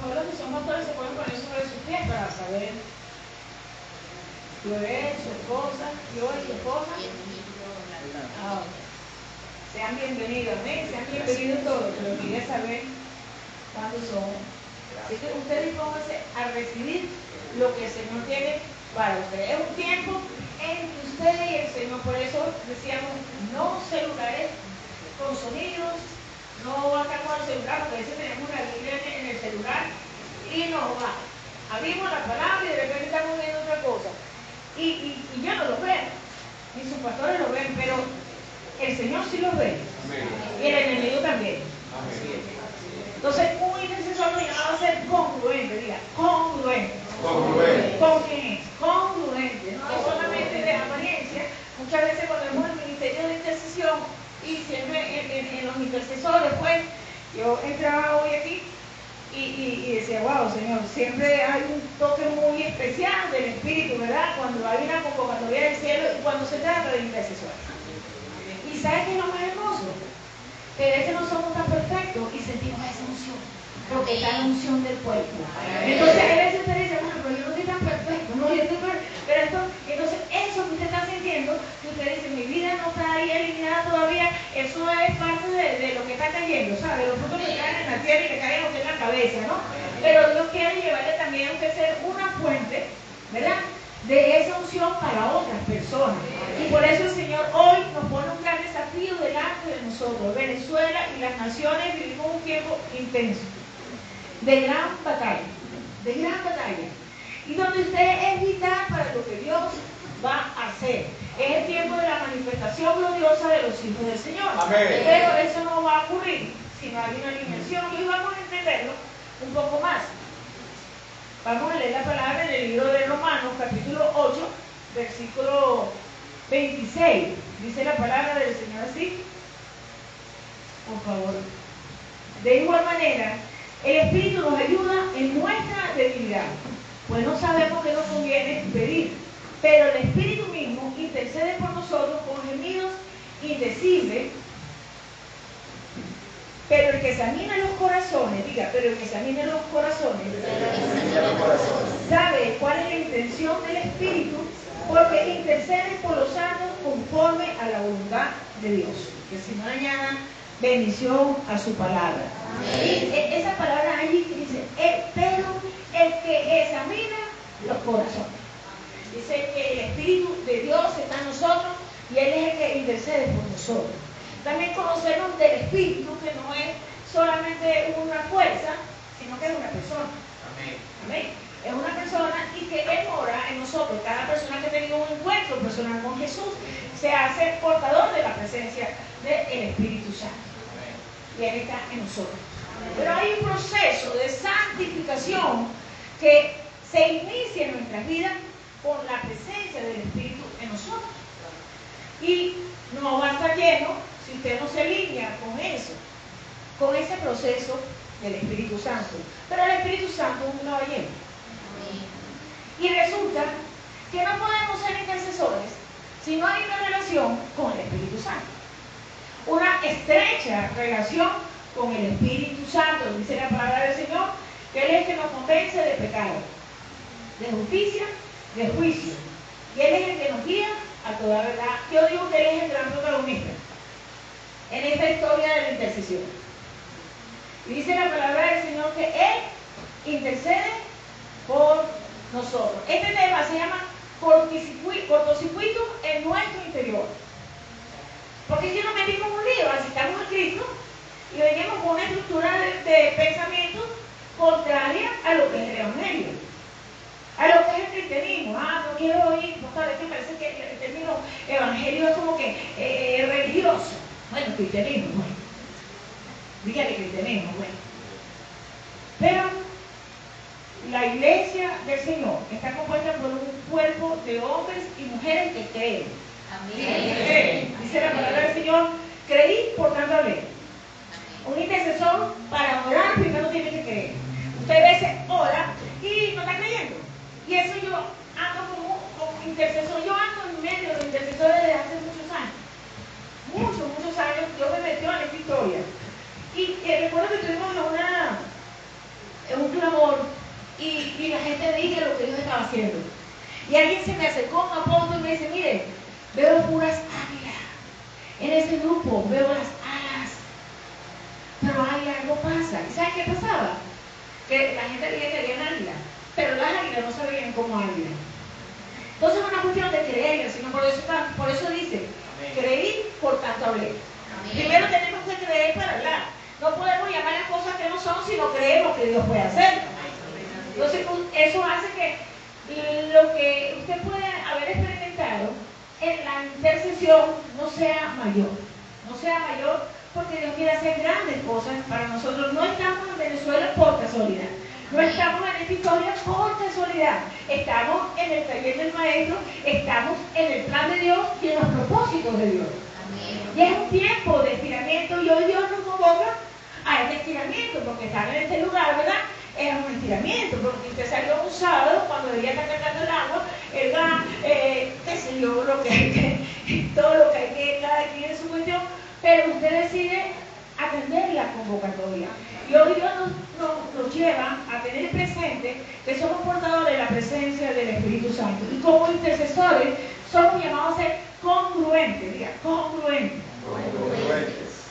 mejor los que son pastores se pueden poner sobre sus pies para saber Joel, su esposa, yo y su esposa. Sean bienvenidos, amén, sean bienvenidos todos, pero quería saber cuántos son. Así que ustedes pónganse a recibir lo que el Señor tiene para ustedes. Es un tiempo entre ustedes y el Señor, por eso decíamos, no celulares con sonidos, no acá con el celular, porque a veces tenemos una Biblia en el celular y nos va. Abrimos la palabra y de repente estamos viendo otra cosa. Y yo no los veo, ni sus pastores lo ven, pero el Señor sí los ve. Amén. Y el enemigo también. Amén. Entonces, un intercesor va a ser congruente, diga, congruente. Congruente. ¿Con quién es? Congruente. No es solamente de apariencia. Muchas veces cuando vemos el ministerio de intercesión y siempre en los intercesores, pues, yo entraba hoy aquí y decía, wow, Señor, siempre hay un toque muy especial del Espíritu, ¿verdad? Cuando hay una convocatoria del cielo y cuando se trata de intercesores. ¿Y sabes qué es lo más hermoso? Que a veces no somos tan perfectos y sentimos esa unción, porque está la unción del cuerpo. Entonces a veces usted dice, bueno, pero yo no soy tan perfecto, no, yo estoy pero esto, entonces eso que usted está sintiendo, que usted dice, mi vida no está ahí eliminada todavía, eso es parte de lo que está cayendo, ¿sabe? Los frutos que caen en la tierra y que caen a usted en la cabeza, ¿no? Pero Dios quiere llevarle también a usted ser una fuente, ¿verdad?, de esa unción para otras personas. Y por eso el Señor hoy nos pone un gran desafío delante de nosotros. Venezuela y las naciones vivimos un tiempo intenso, de gran batalla, y donde usted es vital para lo que Dios va a hacer. Es el tiempo de la manifestación gloriosa de los hijos del Señor. Amén. Pero eso no va a ocurrir si no hay una alineación, y vamos a entenderlo un poco más. Vamos a leer la palabra en el libro de Romanos, capítulo 8, versículo 26. Dice la palabra del Señor así. Por favor. De igual manera, el Espíritu nos ayuda en nuestra debilidad, pues no sabemos qué nos conviene pedir, pero el Espíritu mismo intercede por nosotros con gemidos indecibles. Pero el que examina los corazones, diga, pero el que examina los corazones, sabe cuál es la intención del Espíritu, porque intercede por los santos conforme a la voluntad de Dios. Que si no añadan bendición a su palabra. Y esa palabra allí dice, pero el que examina los corazones. Dice que el Espíritu de Dios está en nosotros y Él es el que intercede por nosotros. También conocernos del Espíritu, que no es solamente una fuerza, sino que es una persona. Amén. Amén. Es una persona y que Él mora en nosotros. Cada persona que ha tenido un encuentro personal con Jesús se hace portador de la presencia del Espíritu Santo. Amén. Y Él está en nosotros. Amén. Pero hay un proceso de santificación que se inicia en nuestras vidas por la presencia del Espíritu en nosotros. Y no va a estar lleno si usted no se alinea con eso, con ese proceso del Espíritu Santo. Pero el Espíritu Santo es una ballena. Y resulta que no podemos ser intercesores si no hay una relación con el Espíritu Santo. Una estrecha relación con el Espíritu Santo. Dice la palabra del Señor que Él es el que nos convence de pecado, de justicia, de juicio. Y Él es el que nos guía a toda verdad. Yo digo que Él es el gran protagonista en esta historia de la intercesión. Y dice la palabra del Señor que Él intercede por nosotros. Este tema se llama cortocircuito en nuestro interior. Porque si nos metimos en un lío, aceptamos a Cristo y venimos con una estructura de pensamiento contraria a lo que es el Evangelio, a lo que es el cristianismo. No quiero oír, es que parece que el término evangelio es como que religioso. Bueno, cristianismo, bueno. Dígale cristianismo, bueno. Pero la iglesia del Señor está compuesta por un cuerpo de hombres y mujeres que creen. Amén. Dice la palabra del Señor, creí, por tanto hablé. Un intercesor para orar primero tiene que creer. Usted a veces ora y no está creyendo. Y eso yo ando como intercesor. Yo ando en medio de intercesores desde hace muchos años. Muchos años. Yo me metí en esta historia. Y recuerdo que estuvimos en un clamor haciendo. Y alguien se me acercó, un apóstol, y me dice, mire, veo puras águilas. En ese grupo veo las alas. Pero hay algo pasa. ¿Y sabes qué pasaba? Que la gente creía que había águilas, pero las águilas no se veían como águilas. Entonces es una cuestión de creer, sino por eso dice, creí, por tanto hablé. Primero tenemos que creer para hablar. No podemos llamar las cosas que no son si no creemos que Dios puede hacer. Entonces eso hace que lo que usted puede haber experimentado en la intercesión no sea mayor. No sea mayor porque Dios quiere hacer grandes cosas para nosotros. No estamos en Venezuela por casualidad. No estamos en esta historia por casualidad. Estamos en el taller del Maestro, estamos en el plan de Dios y en los propósitos de Dios. Y es un tiempo de estiramiento y hoy Dios nos convoca a este estiramiento, porque estar en este lugar, ¿verdad? Es un estiramiento, porque usted salió un sábado cuando debería estar cargando el agua, el gas, qué sé yo, lo que hay que, todo lo que hay que, cada quien en su cuestión, pero usted decide atender la convocatoria. Y hoy Dios nos lleva a tener presente que somos portadores de la presencia del Espíritu Santo. Y como intercesores somos llamados a ser congruentes, diga, congruentes.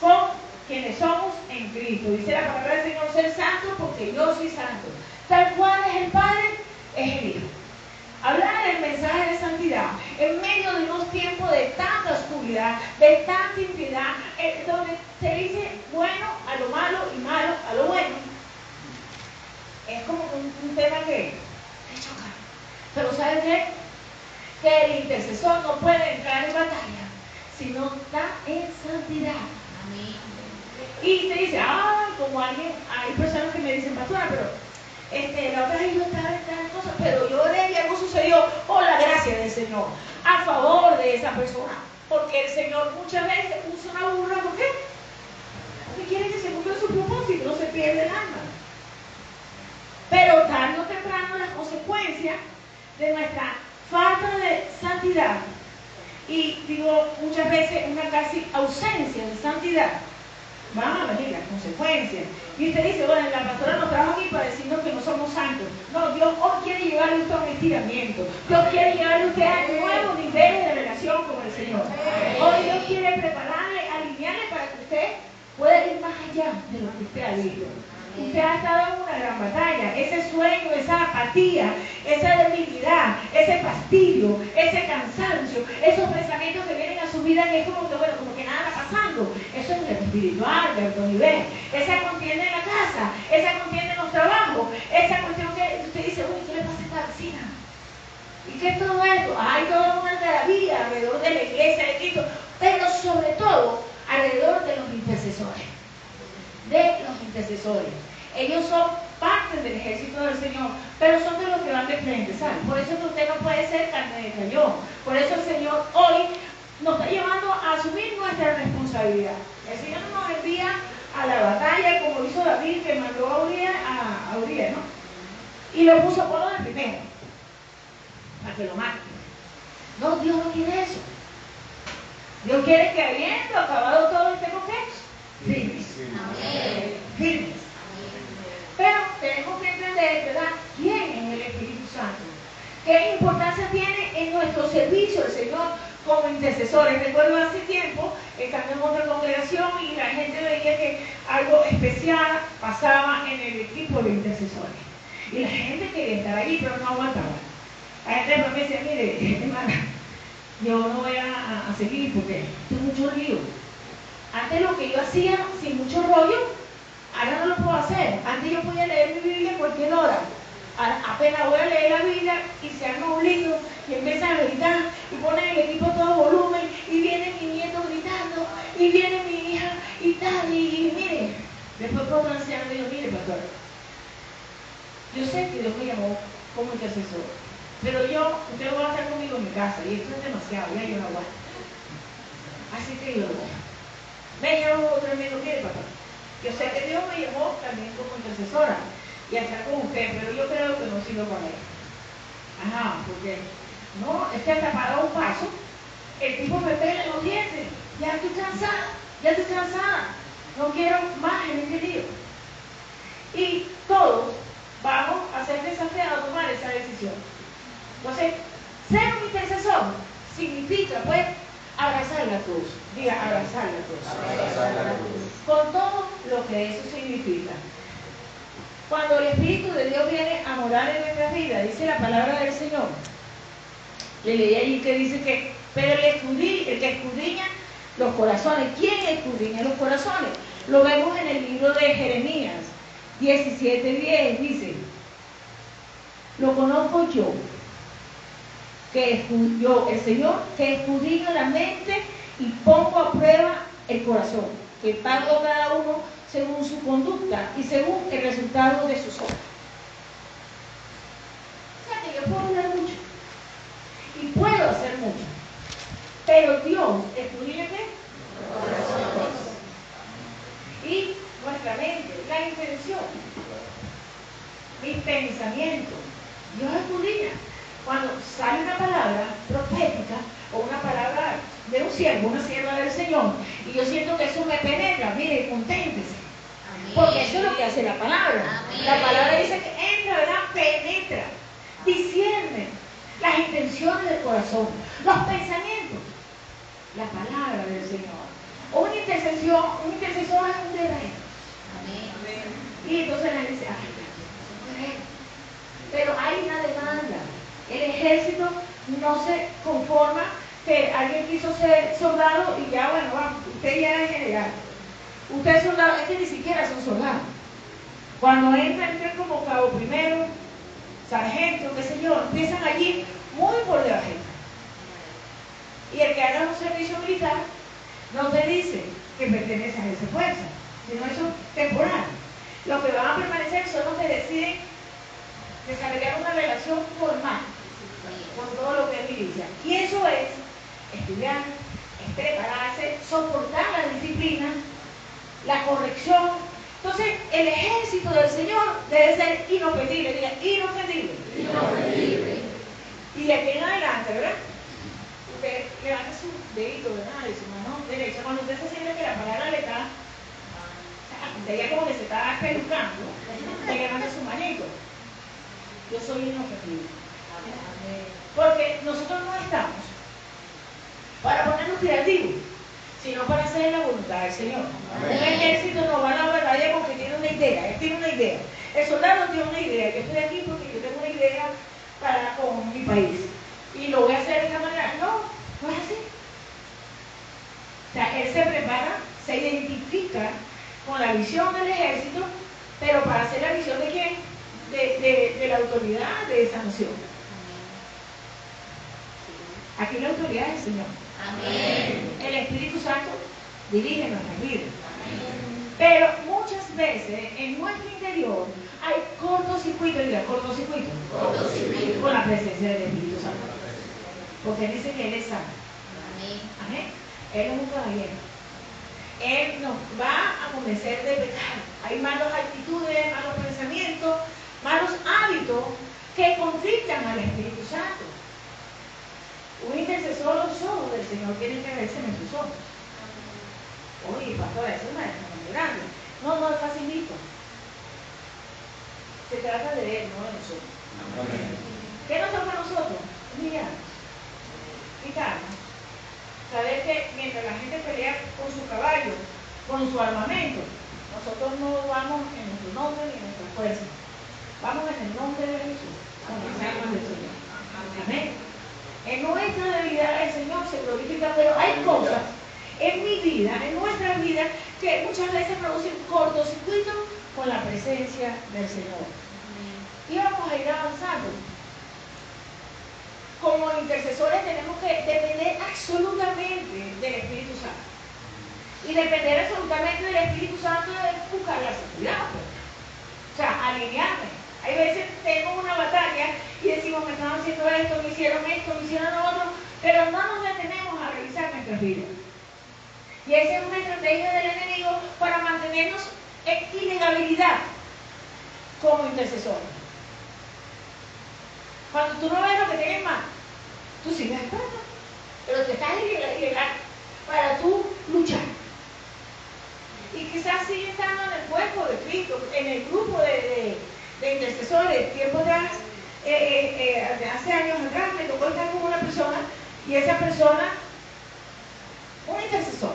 Con quienes somos en Cristo. Dice la palabra del Señor, ser santo porque yo soy santo. Tal cual es el Padre, es el Hijo. Hablar el mensaje de santidad en medio de unos tiempos de tanta oscuridad, de tanta impiedad, donde se dice bueno a lo malo y malo a lo bueno, es como un tema que choca. Pero ¿saben qué? Que el intercesor no puede entrar en batalla si no está en santidad. Amén. Y se dice, como alguien, hay personas que me dicen, pastora, pero la otra vez yo estaba en tal cosa, pero yo oré y algo sucedió por la gracia del Señor, a favor de esa persona, porque el Señor muchas veces usa una burla, ¿por qué? Porque quiere que se cumpla su propósito, no se pierde el alma. Pero tarde o temprano las consecuencias de nuestra falta de santidad, y digo muchas veces una casi ausencia de santidad, van a venir las consecuencias. Y usted dice, bueno, la pastora nos trajo aquí para decirnos que no somos santos. No, Dios hoy quiere llevarle a usted a un estiramiento. Dios quiere llevarle a usted a nuevos niveles de relación con el Señor. Hoy Dios quiere prepararle, alinearle para que usted pueda ir más allá de lo que usted ha visto. Usted ha estado en una gran batalla. Ese sueño, esa apatía, esa debilidad, ese fastidio, ese cansancio, esos pensamientos que vienen a su vida que es como que, bueno, como que nada está pasando. Eso es de espiritual, de alto nivel. Esa contienda en la casa, esa contienda en los trabajos, esa cuestión que usted dice, uy, ¿qué le pasa a esta vecina? ¿Y qué es todo esto? Hay toda una algarabía alrededor de la iglesia de Cristo, pero sobre todo alrededor de los intercesores. Ellos son parte del ejército del Señor, pero son de los que van de frente, ¿saben? Por eso que usted no puede ser carne de cañón. Por eso el Señor hoy nos está llevando a asumir nuestra responsabilidad. El Señor no nos envía a la batalla como hizo David, que mandó a Urias, ¿no? Y lo puso por lo de primero, para que lo mate. No, Dios no quiere eso. Dios quiere que habiendo acabado todo estemos ¿qué? Firmes. Firmes. Pero tenemos que entender, ¿verdad?, quién es el Espíritu Santo. ¿Qué importancia tiene en nuestro servicio al Señor como intercesores? Recuerdo hace tiempo, estando en otra congregación y la gente veía que algo especial pasaba en el equipo de intercesores. Y la gente quería estar allí, pero no aguantaba. La gente me decía, mire, hermana, yo no voy a seguir porque tengo mucho lío. Antes lo que yo hacía sin mucho rollo, ahora no lo puedo hacer. Antes yo podía leer mi Biblia a cualquier hora. Apenas voy a leer la Biblia y se arma un libro y empiezan a gritar y ponen el equipo a todo volumen y viene mi nieto gritando y viene mi hija y tal y mire. Después por otro anciano me dijo, mire pastor, yo sé que Dios me llamó como intercesor, pero usted va a estar conmigo en mi casa y esto es demasiado, ya yo no aguanto. Así que yo me llamó otro y me dijo, mire pastor, yo sé que Dios me llamó también como intercesora y a estar con usted, pero yo creo que no sigo con él. Ajá, porque no, es que hasta para un paso, el tipo me pega en los dientes, ya estoy cansada, no quiero más en este lío. Y todos vamos a ser desafiados a tomar esa decisión. Entonces, ser un intercesor significa, pues, abrazar la cruz. Diga, abrazar la cruz. Abrazar la cruz. Con todo lo que eso significa. Cuando el Espíritu de Dios viene a morar en nuestra vida, dice la palabra del Señor. Le leí allí que dice que, pero el que escudriña los corazones. ¿Quién escudriña los corazones? Lo vemos en el libro de Jeremías 17:10, dice, lo conozco yo, el Señor, que escudriño la mente y pongo a prueba el corazón, que pago cada uno según su conducta y según el resultado de sus obras. O sea que yo puedo hablar mucho y puedo hacer mucho, pero Dios escudriña ¿qué? Y nuestra mente, la intención, mis pensamientos, Dios escudriña. Cuando sale una palabra profética o una palabra de un siervo, una sierva del Señor, y yo siento que eso me penetra, mire, conténtese. Amén. Porque eso es lo que hace la palabra. Amén. La palabra dice que entra, ¿verdad? Penetra, discierne las intenciones del corazón, los pensamientos, la palabra del Señor. Un intercesor es un guerrero. Amén. Y entonces la gente dice, ay, es un guerrero. Pero hay una demanda. El ejército no se conforma que alguien quiso ser soldado y ya, bueno, vamos, usted ya es general. Usted es soldado, es que ni siquiera son soldados. Cuando entran como cabo primero, sargento, qué sé yo, empiezan allí muy por debajito. Y el que haga un servicio militar no te dice que pertenece a esa fuerza, sino eso es temporal. Los que van a permanecer son los que deciden desarrollar una relación formal con todo lo que es milicia. Y eso es estudiar, es prepararse, soportar la disciplina, la corrección. Entonces, el ejército del Señor debe ser inofendible. Diga, inofendible. Inofendible. Y de aquí en adelante, ¿verdad? Usted levanta su dedito, ¿verdad? De su mano derecha. Cuando usted se siente que la palabra le está, usted ya como que se está pelucando, le levanta su manito. Yo soy inofendible. Porque nosotros no estamos para ponernos creativos, sino para hacer la voluntad del Señor. Un ejército no va a la batalla porque tiene una idea, él tiene una idea. El soldado tiene una idea, yo estoy aquí porque yo tengo una idea con mi país. Y lo voy a hacer de esta manera. No, no es así. O sea, él se prepara, se identifica con la visión del ejército, pero para hacer la visión de quién? De la autoridad de esa nación. Aquí la autoridad es el Señor. Amén. El Espíritu Santo dirige nuestras vidas. Amén. Pero muchas veces en nuestro interior hay cortocircuito, diga, cortocircuito. Cortocircuito. Con la presencia del Espíritu Santo. Porque Él dice que Él es santo. Amén. Amén. Él es un caballero. Él nos va a convencer de pecado. Hay malas actitudes, malos pensamientos, malos hábitos que conflictan al Espíritu Santo. Un intercesor, los ojos del Señor tienen que verse en sus ojos. Oye, pastor, eso no es muy grande. No, no es facilito. Se trata de Él, no de nosotros. ¿Qué nos toca a nosotros? Humillarnos, quitarnos. Saber que mientras la gente pelea con su caballo, con su armamento, nosotros no vamos en nuestro nombre ni en nuestra fuerza. Vamos en el nombre de Jesús, con las armas del Señor. Amén. En nuestra debilidad el Señor se glorifica, pero hay cosas en mi vida, en nuestra vida, que muchas veces producen cortocircuito con la presencia del Señor. Y vamos a ir avanzando. Como intercesores tenemos que depender absolutamente del Espíritu Santo. Y depender absolutamente del Espíritu Santo es buscar la santidad. O sea, alinearme. Hay veces tenemos una batalla y decimos, me están haciendo esto, me hicieron lo otro, pero no nos detenemos a revisar nuestras vidas. Y esa es una estrategia del enemigo para mantenernos en ilegabilidad como intercesores. Cuando tú no ves lo que tienes mal, tú sigues esperando, pero te estás ilegal para tú luchar. Y quizás sigue estando en el cuerpo de Cristo, en el grupo de intercesores, tiempo atrás, hace años atrás me tocó estar con una persona y esa persona, un intercesor,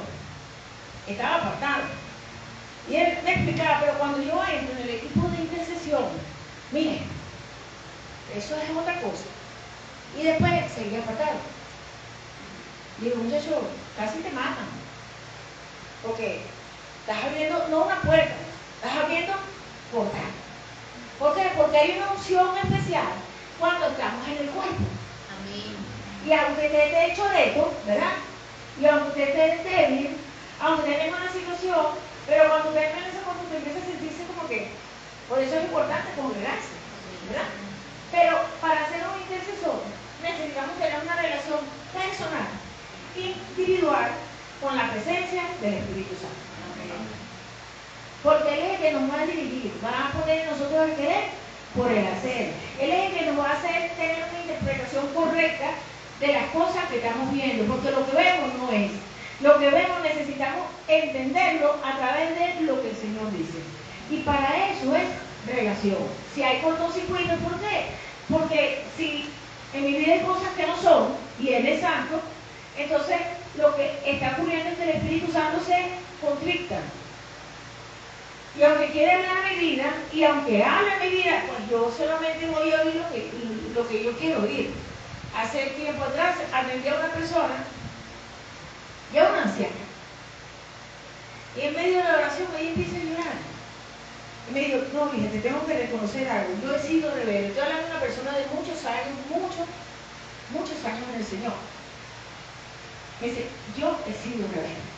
estaba apartado. Y él me explicaba, pero cuando yo entro en el equipo de intercesión, mire, eso es otra cosa. Y después seguía apartado. Digo, muchacho, casi te matan. Porque estás abriendo, no una puerta, estás abriendo portal. ¿Por qué? Porque hay una unción especial cuando estamos en el cuerpo. Amén. Y aunque usted esté hecho de esto, ¿verdad? Y aunque usted esté débil, aunque usted tenga una situación, pero cuando usted entra en ese cuerpo, usted empieza a sentirse como que, por eso es importante congregarse, ¿verdad? Pero para ser un intercesor, necesitamos tener una relación personal, individual, con la presencia del Espíritu Santo. Porque Él es el que nos va a dirigir, va a poner en nosotros el querer por el hacer. Él es el que nos va a hacer tener una interpretación correcta de las cosas que estamos viendo, porque lo que vemos no es. Lo que vemos necesitamos entenderlo a través de lo que el Señor dice. Y para eso es relación. Si hay cortocircuito, ¿por qué? Porque si en mi vida hay cosas que no son, y Él es santo, entonces lo que está ocurriendo es que el Espíritu Santo se conflicta. Y aunque quiere hablar mi vida, y aunque hable mi vida, pues yo solamente voy a oír lo que yo quiero oír. Hace tiempo atrás atendí a una persona, ya una anciana, y en medio de la oración ella empieza a llorar. Y me dijo, no, mija, te tengo que reconocer algo. Yo he sido rebelde. Estoy hablando de una persona de muchos años, muchos años en el Señor. Me dice, yo he sido rebelde.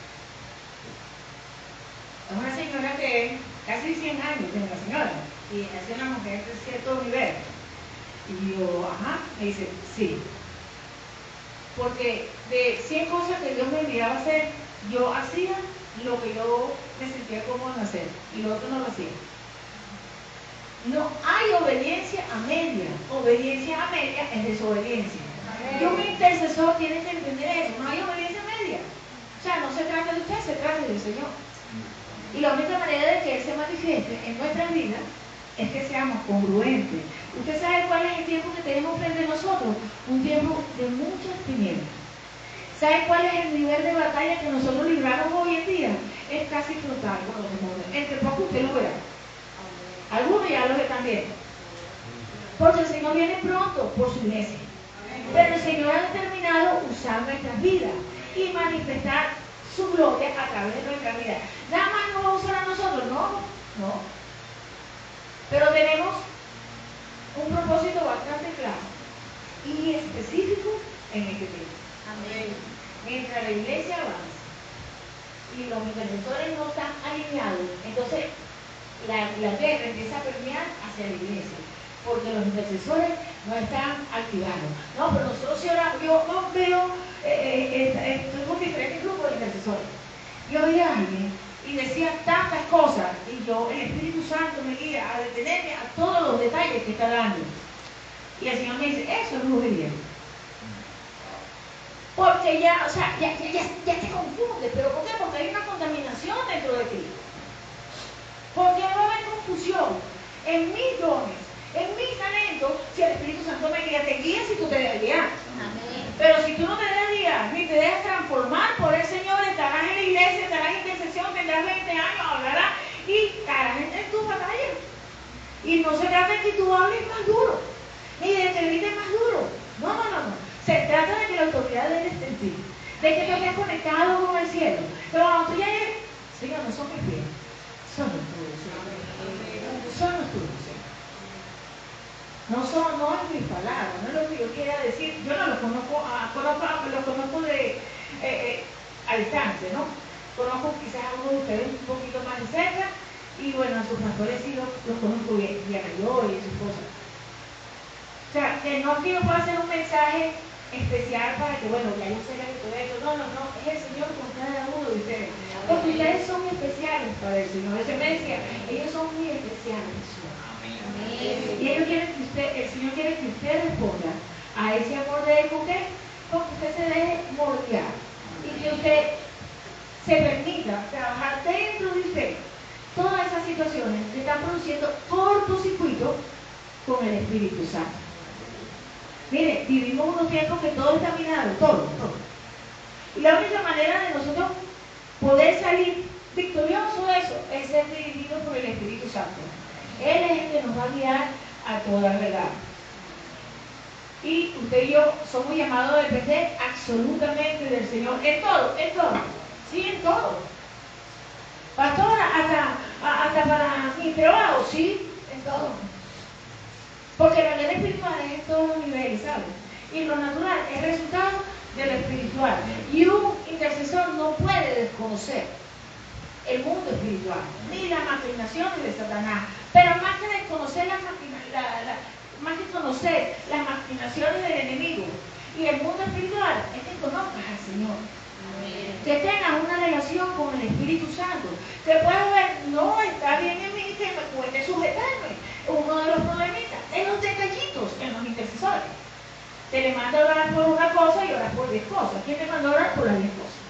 Es una señora que casi 100 años tiene la señora. Y es una mujer de cierto nivel. Y yo, ajá, me dice, sí. Porque de 100 cosas que Dios me enviaba a hacer, yo hacía lo que yo me sentía cómodo en hacer. Y lo otro no lo hacía. No hay obediencia a media. Obediencia a media es desobediencia. Y un intercesor tiene que entender eso. No hay obediencia a media. O sea, no se trata de usted, se trata del Señor. Y la única manera de que Él se manifieste en nuestras vidas es que seamos congruentes. ¿Usted sabe cuál es el tiempo que tenemos frente a nosotros? Un tiempo de muchas tinieblas. ¿Sabe cuál es el nivel de batalla que nosotros libramos hoy en día? Es casi frontal con los demonios. Entre poco usted lo verá. Algunos ya lo están viendo. Porque el Señor viene pronto por su iglesia. Pero el Señor ha determinado usar nuestras vidas y manifestar su gloria a través de nuestra vida. Nada más nos va a usar a nosotros, no. Pero tenemos un propósito bastante claro y específico en este tiempo. Amén. Mientras la iglesia avanza y los intercesores no están alineados, entonces la guerra empieza a permear hacia la iglesia, porque los intercesores no están activados. No, pero nosotros si oramos, yo no veo, tuvimos diferentes grupos de intercesores. Yo oía a alguien y decía tantas cosas, y yo, el Espíritu Santo me guía a detenerme a todos los detalles que está dando. Y el Señor me dice, eso es brujería. Porque ya, o sea, ya te confunde. ¿Pero por qué? Porque hay una contaminación dentro de ti. Porque no va a haber confusión en mis dones, en mis talentos, si el Espíritu Santo me guía, te guía si tú te dejas guiar. Amén. Pero si tú no te dejas guiar, ni te dejas transformar por el Señor, estarás en la iglesia, estarás en intercesión, tendrás 20 años, hablarás y estarás en tu batalla. Y no se trata de que tú hables más duro, ni de que grites más duro. No. Se trata de que la autoridad de Él esté en ti, de que tú estés conectado con el cielo. Pero cuando tú ya eres, Señor, no son mis pies, son los tuyos, Señor. Son los tuyos, Señor. No es mis palabras, no es lo que yo quiera decir. Yo no los conozco, los conozco a distancia, ¿no? Conozco quizás a uno de ustedes un poquito más de cerca, y bueno, a sus pastores sí los conozco bien, y a yo y sus cosas. O sea, que no es que yo pueda hacer un mensaje especial para que, bueno, ya yo sé que todo esto. No, es el Señor con cada uno de ustedes. Porque ustedes son especiales para el Señor. Ese me decía, ellos son muy especiales. Amén. Y ellos quieren el Señor quiere que usted responda a ese amor de Él. ¿Por qué? Porque usted se deje moldear y que usted se permita trabajar dentro de usted todas esas situaciones que están produciendo cortocircuito con el Espíritu Santo. Mire, vivimos unos tiempos que todo está minado, todo. Y la única manera de nosotros poder salir victorioso de eso es ser dirigido por el Espíritu Santo. Él es el que nos va a guiar a toda verdad. Y usted y yo somos llamados a depender absolutamente del Señor en todo, sí, en todo. Pastora, hasta para mi trabajo, sí, en todo. Porque la guerra espiritual es en todos los niveles, ¿sabes? Y lo natural es resultado de lo espiritual. Y un intercesor no puede desconocer el mundo espiritual, ni las maquinaciones de Satanás. Pero más que desconocer más que conocer las maquinaciones del enemigo y el mundo espiritual, es que conozcas al Señor. Que tengas una relación con el Espíritu Santo, que puedas ver, no está bien en mí que me cueste sujetarme. Uno de los problemitas es los detallitos en los intercesores. Te le manda a orar por una cosa y orar por 10 cosas. ¿Quién te manda a orar por las 10 cosas?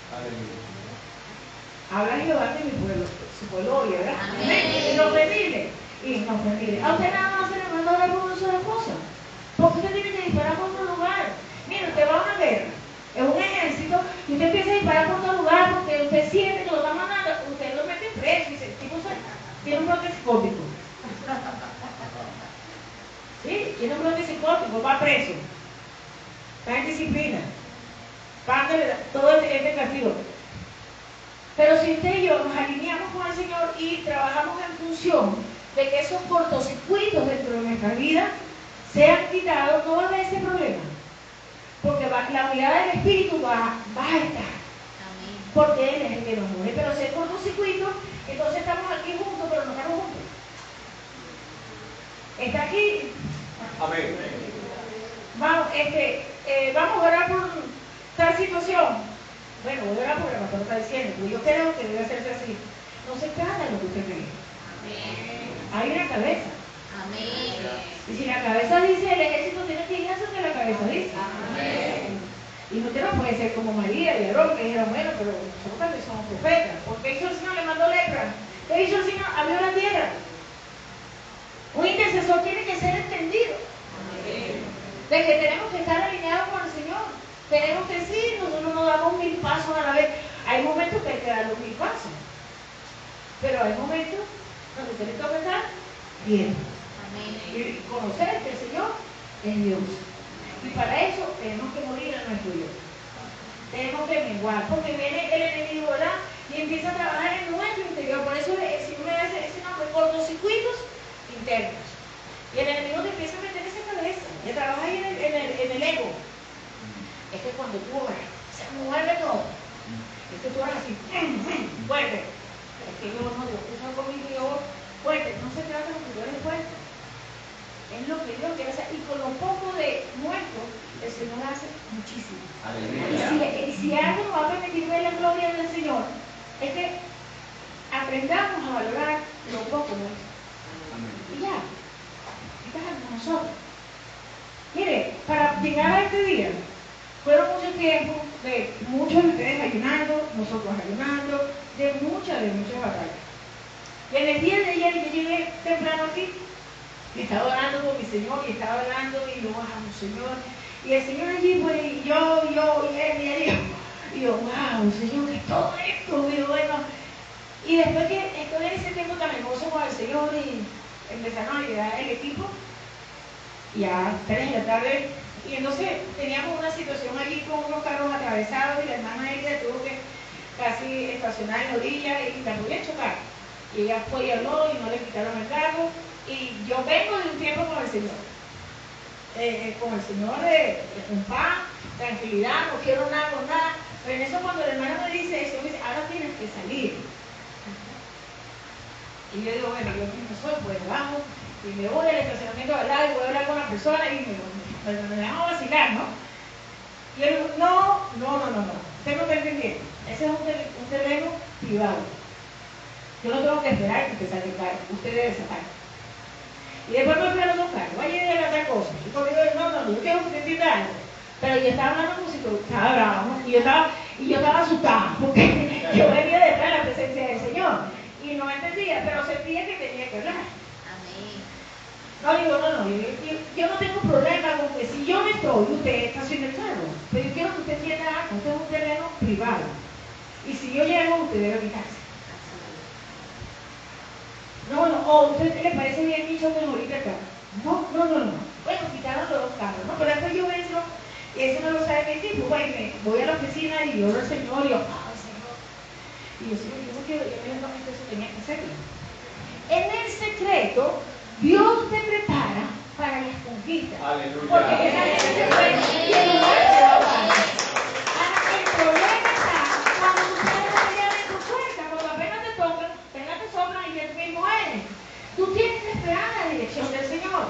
Habla Jehová de mi pueblo, su pueblo oye, ¿verdad? Amén. Inofendible. A usted nada más se le manda a orar por una sola cosa. Porque usted tiene que disparar por otro lugar. Mire, usted va a una guerra, es un ejército, y usted empieza a disparar por otro lugar porque usted siente que lo está mandando, usted lo mete preso y dice, tipo, tiene un brote psicótico. Sí, tiene un brote psicótico, va preso. Está en disciplina. Págale todo este castigo. Pero si usted y yo nos alineamos con el Señor y trabajamos en función de que esos cortocircuitos dentro de nuestra vida sean quitados, no va a haber ese problema. Porque la unidad del Espíritu va a estar. Amén. Porque Él es el que nos mueve. Pero si hay cortocircuitos, entonces estamos aquí juntos, pero no estamos juntos. Está aquí. Amén. Vamos a orar por tal situación. Bueno, voy a orar porque el pastor está diciendo, pero yo creo que debe hacerse así. No se trata de lo que usted cree. Amén. Hay una cabeza. Amén. Y si la cabeza dice, el ejército tiene que ir a eso que la cabeza dice. Amén. Y usted no puede ser como María y Aarón, que dijeron, bueno, pero nosotros también somos profetas. Porque hizo el Señor, le mandó lepra. ¿Qué hizo el Señor? Abrió la tierra. Un intercesor tiene que ser entendido. Amén. De que tenemos que estar alineados con el Señor. Tenemos que decir, nosotros no damos 1000 pasos a la vez. Hay momentos que hay que dar los 1000 pasos. Pero hay momentos donde tenemos que apretar bien. Y conocer que el Señor es Dios. Y para eso tenemos que morir a nuestro Dios. Tenemos que menguar, porque viene el enemigo, ¿verdad? Y empieza a trabajar en nuestro interior. Por eso el Señor me hace ese nombre, cortocircuitos internos. Y el enemigo te empieza a meter esa cabeza. Y trabaja ahí en el ego. Es que cuando tú oras, se mueve todo. Es que tú oras así, fuerte. Es que yo no, Dios puso conmigo y yo fuerte. No se trata de que tú eres fuerte. Es lo que Dios quiere hacer. Y con lo poco de nuestro, el Señor hace muchísimo. Y si algo nos va a permitir ver la gloria del Señor, es que aprendamos a valorar lo poco nuestro. Y ya, está con nosotros. Mire, para llegar a este día, fueron muchos tiempos de muchos de ustedes ayunando, nosotros ayunando, de muchas batallas. Y en el día de ayer yo llegué temprano aquí, y estaba orando con mi Señor, y estaba orando, y lo bajamos, Señor. Y el Señor allí, pues, y yo, y él, y yo, wow, Señor, ¿qué es todo esto? Y bueno, y después que estoy en ese tiempo tan hermoso con el Señor, y empezaron a llegar el equipo, y a 3 de la tarde, y entonces teníamos una situación allí con unos carros atravesados, y la hermana ella tuvo que casi estacionar en la orilla, y la podía chocar. Y ella fue y habló, y no le quitaron el carro, y yo vengo de un tiempo con el Señor. En paz, tranquilidad, no quiero nada con nada. Pero en eso cuando el hermano me dice eso, me dice, ahora tienes que salir. Y yo digo, bueno, yo mismo soy, pues bajo, y me voy al estacionamiento al lado y voy a hablar con la persona y me dejan vacilar, ¿no? Y yo digo, no, usted no está entendiendo. Ese es un terreno privado. Yo no tengo que esperar que te salga el carro, usted debe sacar. Y después me fui a los dos carros, vaya a ir a otra cosa. Y conmigo, no, yo quiero que te entienda algo. Pero yo estaba hablando como si estaba bravo, ¿no? Y yo estaba asustada, porque yo venía detrás de la presencia del Señor. Y no entendía, pero sentía que tenía que hablar. Amén. No, digo, no, yo no tengo problema con que si yo no estoy, usted está haciendo el carro. Pero yo quiero que usted entienda algo, usted es un terreno privado. Y si yo llego, usted debe quitarse. No, o a usted le parece bien dicho que ahorita acá. No. Bueno, quitaron los dos carros, ¿no? Pero después yo entro y ese no lo sabe mentir, pues bueno, voy a la oficina y yo al Señor y yo, Señor. Y yo, Señor, yo no quiero, yo evidentemente eso tenía que hacerlo. En el secreto, Dios te prepara para las conquistas. Aleluya. Porque esa gente se fue y el lugar se va a parar. Ahora, el problema está cuando ustedes allá en tu puerta, cuando apenas te tocan, apenas te soplan y ya tú mismo eres. Tú tienes que esperar la dirección del Señor.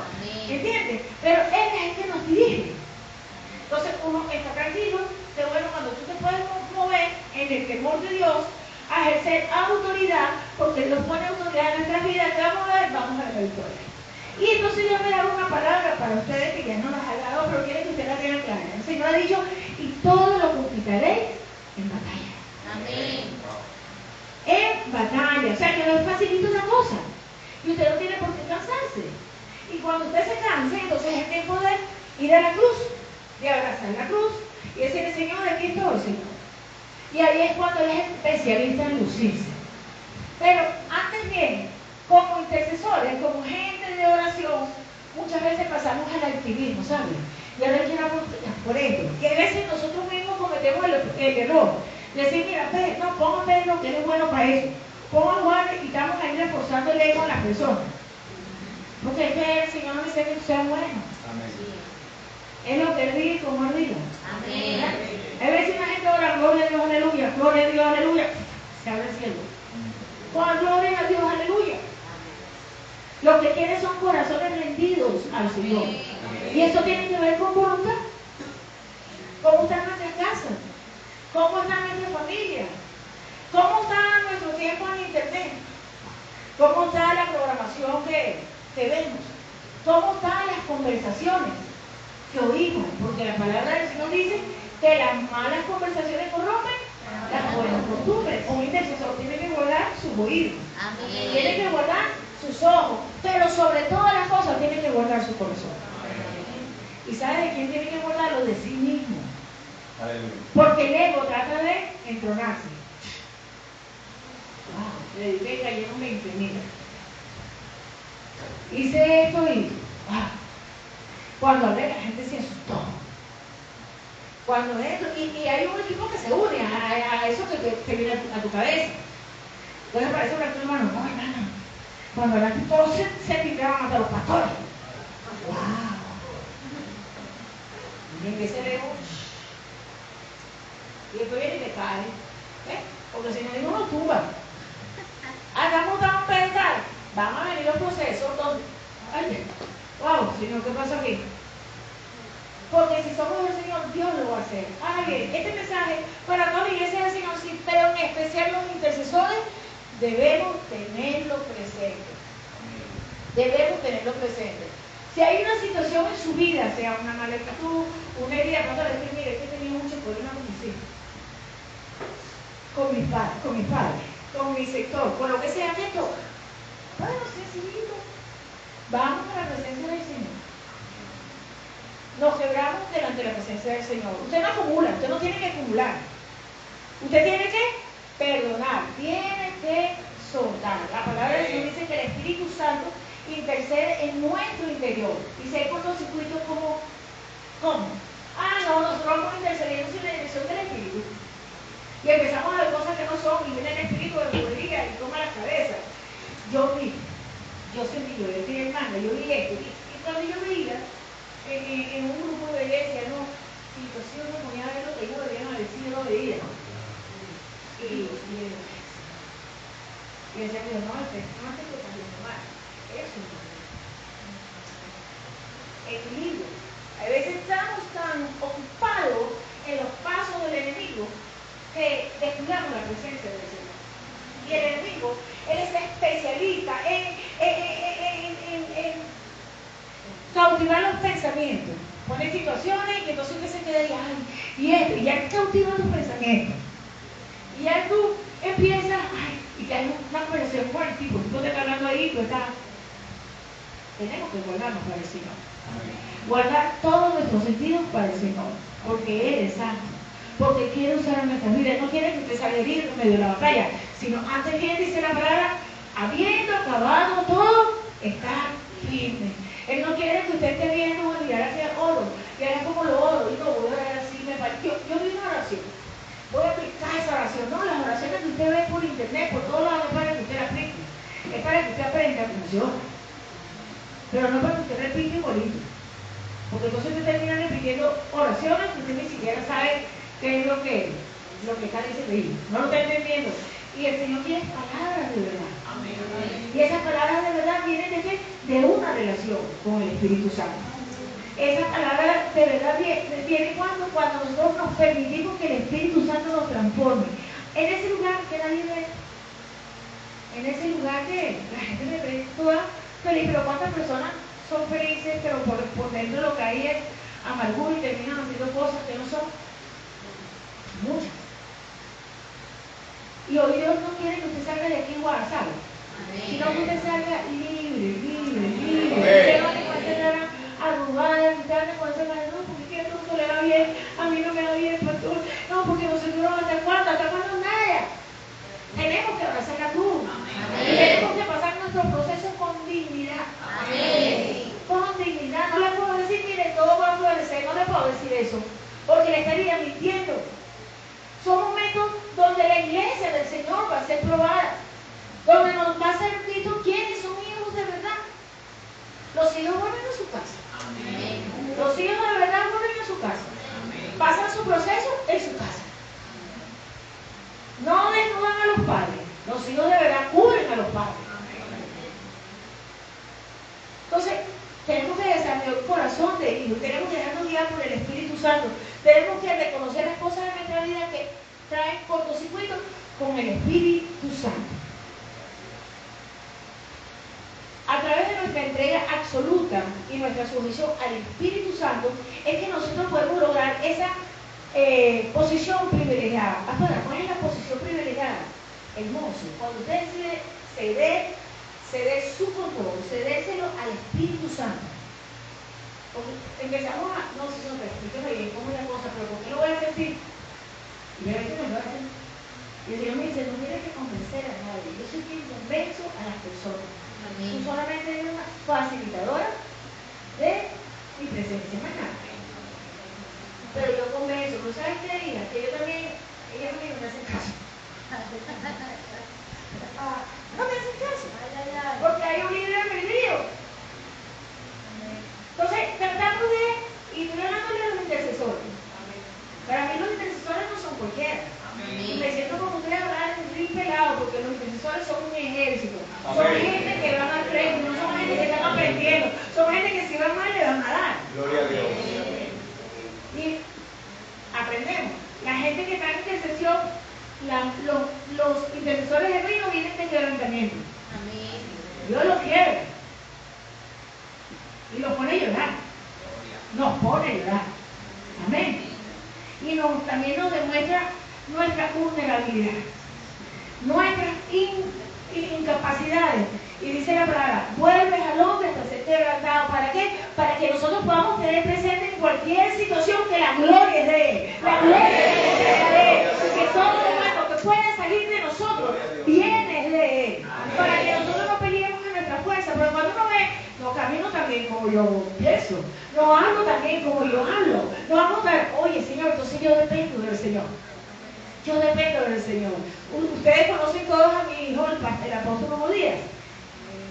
¿Entiendes? Pero Él es el que nos dirige. Entonces uno está tranquilo, de bueno, cuando tú te puedes mover en el temor de Dios, a ejercer autoridad, porque Dios pone autoridad en nuestras vidas, que vamos a ver, vamos a la victoria. Y entonces yo me hago una palabra para ustedes que ya no las ha dado, pero quieren que ustedes la tengan clara. El Señor ha dicho, y todo lo conquistaréis en batalla. Amén. En batalla, o sea que no es facilito una cosa. Y usted no tiene por qué cansarse. Y cuando usted se canse, entonces es tiempo de ir a la cruz, de abrazar la cruz y decirle, Señor, aquí estoy, Señor. Y ahí es cuando él es especialista en lucirse. Pero antes bien, como intercesores, como gente de oración, muchas veces pasamos al activismo, ¿sabes? Y ahora quiero por esto. Y a veces nosotros mismos cometemos el error. Decir, mira, Pedro, no, ponga a Pedro que eres bueno para eso. Ponga a Juan y estamos ahí reforzando el ego a las personas. Porque es que el Señor no dice que sea bueno. Amén. Es lo que él dice como él diga. Amén. A veces una gente ora, gloria a Dios, aleluya, gloria a Dios, aleluya. Se abre el cielo. Con gloria a Dios, aleluya. Lo que quiere son corazones rendidos al Señor. Y eso tiene que ver con voluntad. ¿Cómo está nuestra casa? ¿Cómo está nuestra familia? ¿Cómo está nuestro tiempo en internet? ¿Cómo está la programación que vemos? ¿Cómo están las conversaciones que oímos? Porque la palabra del Señor dice que las malas conversaciones corrompen las buenas costumbres. Un intercesor tiene que guardar sus oídos. Amén. Tiene que guardar sus ojos, pero sobre todas las cosas tiene que guardar su corazón. Amén. ¿Y sabe de quién tiene que guardarlo? De sí mismo. Aleluya. Porque el ego trata de entronarse. Le dije que ayer un 20, mira. Hice esto y cuando hablé la gente se asustó. Cuando esto, y hay un equipo que se une a eso que viene a tu cabeza. Entonces parece un actor hermano, no hermano. Cuando hablaste todos se picaban hasta los pastores. ¡Wow! Y empecé a leer y después viene y te cae. ¿Ves? Porque si no digo no tumba. Hagamos un pedestal. Van a venir los procesos donde. Ay, wow, Señor, ¿qué pasa aquí? Porque si somos el Señor, Dios lo va a hacer. Ahora bien, este mensaje para toda la iglesia del Señor, sí, pero en especial los intercesores, debemos tenerlo presente. Debemos tenerlo presente. Si hay una situación en su vida, sea una mala actitud, una herida, no le decir, mire, que he tenido mucho problema con mis hijos, con mis padres, con mi sector, con lo que sea que toca. Bueno, sencillito. Vamos a la presencia del Señor. Nos quebramos delante de la presencia del Señor. Usted no acumula, usted no tiene que acumular. Usted tiene que perdonar, tiene que soltar. La palabra del Señor dice que el Espíritu Santo intercede en nuestro interior. Y si hay cortocircuitos como, ¿cómo? No, nosotros vamos intercediendo sin la dirección del Espíritu. Y empezamos a ver cosas que no son, y viene el Espíritu de bobería y toma la cabeza. Yo sentí, yo fui hermana, yo vi esto. Y cuando yo veía en un grupo de iglesia, no, situación no ponía a ver lo que ellos debían decir, yo lo veía. Y decía, Dios, no, no te estás viendo mal. Eso no es. Equilibrio. A veces estamos tan ocupados en los pasos del enemigo que descuidamos la presencia del Señor. Y el enemigo, él es especialista en cautivar los pensamientos. Pone situaciones y entonces usted se queda ahí, y ya cautiva tus pensamientos. Y ya tú empiezas, y que hay una conversación con el tipo te está hablando ahí, tú estás. tenemos que guardarnos para el Señor. Guardar todos nuestros sentidos para el Señor, porque Él es santo, porque quiere usar nuestras vidas. No quiere que usted salga herido en medio de la batalla, sino antes bien dice la palabra, habiendo acabado todo, estar firme. Él no quiere que usted esté viendo y ahora hacia oro, y ahora como lo oro, y no voy a orar así, yo vi una oración, voy a aplicar esa oración. No, las oraciones que usted ve por internet, por todos lados, es para que usted la aplique, es para que usted aprenda a funcionar, pero no para que usted repite igualito, porque entonces usted termina repitiendo oraciones que usted ni siquiera sabe qué es lo que está diciendo, no lo está entendiendo. Y el Señor tiene palabras de verdad. Amén. Y esas palabras de verdad vienen de qué? De una relación con el Espíritu Santo. Esas palabras de verdad vienen cuando nosotros nos permitimos que el Espíritu Santo nos transforme. En ese lugar que nadie ve, en ese lugar que la gente me ve toda feliz, pero ¿cuántas personas son felices, pero por dentro lo que hay es amargura y terminan haciendo cosas que no son? Muchas. Y hoy Dios no quiere que usted salga de aquí igual, ¿sabe? Sino que usted salga libre. Usted no le puede quedar arrugada, usted no puede quedar, no, porque a todo le va bien, a mí no me va bien, pastor. No, porque nosotros hasta cuándo nada. Tenemos que abrazar la cruz. Y tenemos que pasar nuestro proceso con dignidad. Amén. Con dignidad. No le puedo decir, mire, todo va a florecer, no le puedo decir eso, porque le estaría mintiendo. Son momentos donde la iglesia del Señor va a ser probada, donde nos va a ser visto quiénes son hijos de verdad. Los hijos vuelven a su casa. Amén. Los hijos de verdad vuelven a su casa. Amén. Pasan su proceso en su casa. No desnudan a los padres. Los hijos de verdad cubren a los padres. Entonces, tenemos que desarrollar un corazón de hijos, tenemos que dejarnos guiar por el Espíritu Santo, tenemos que reconocer las cosas de nuestra vida que traen cortocircuito con el Espíritu Santo. A través de nuestra entrega absoluta y nuestra sumisión al Espíritu Santo es que nosotros podemos lograr esa posición privilegiada. Ahora, ¿cuál es la posición privilegiada? Hermoso. Cuando usted decide ceder su control, cedérselo al Espíritu Santo. Porque empezamos a, no sé si no te explico bien cómo es la cosa, pero ¿por qué lo voy a sentir? Y a veces me lo hacen. Y el Señor me dice, no tienes que convencer a nadie, yo soy quien convenzo a las personas. Amén. Tú solamente eres una facilitadora de mi presencia, más nada. Pero yo convenzo, ¿no sabes qué diga? Que yo también, ella no me hace caso. No me hacen caso, porque hay un libre albedrío. Entonces, tratamos de, y estoy hablando de los intercesores. Para mí los intercesores no son cualquiera. Y me siento como ustedes hablar en un pelado, porque los intercesores son un ejército. Son gente que van al frente, no son gente que están aprendiendo, son gente que si van mal le van a dar. Gloria a Dios. Y aprendemos. La gente que está en intercesión, los intercesores del reino vienen de quebrantamiento. Amén. Dios los quiere. Y los pone a llorar. Nos pone a llorar. Amén. Y también nos demuestra nuestra vulnerabilidad, nuestras incapacidades. Y dice la palabra, vuelves al hombre hasta ser quebrantado. ¿Para qué? Para que nosotros podamos tener presente en cualquier situación que la gloria es de Él. La gloria es de Él. Que todo lo bueno que pueda salir de nosotros viene de Él. Para que nosotros no peleemos en nuestra fuerza. Pero cuando uno ve, no camino también como yo pienso, no hablo también como yo hablo, no hago tan, oye Señor, entonces yo dependo del Señor. Yo dependo del Señor. Ustedes conocen todos a mi hijo, el apóstol Hugo Díaz.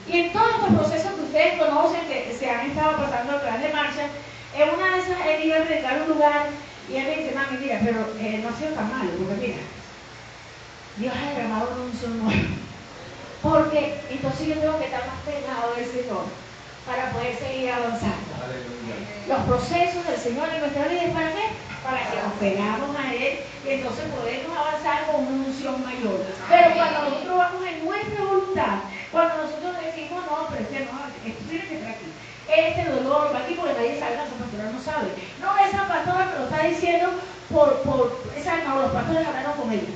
Y en todos estos procesos que ustedes conocen, que se han estado pasando a través de marcha, en una de esas él iba a predicar un lugar y él me dice, mami, mira, pero no ha sido tan malo, porque mira, Dios ha derramado un unción nuevo. Porque entonces yo tengo que estar más pegado del Señor para poder seguir avanzando. Aleluya. Los procesos del Señor en nuestra vida es para qué? Para que nos pegamos a Él y entonces podemos avanzar con una unción mayor. Pero cuando nosotros vamos en nuestra voluntad, cuando nosotros decimos, no, pero esto tiene que estar aquí. Este dolor va aquí porque nadie sabe, la pastora no sabe. No, esa pastora me lo está diciendo los pastores hablaron con ella.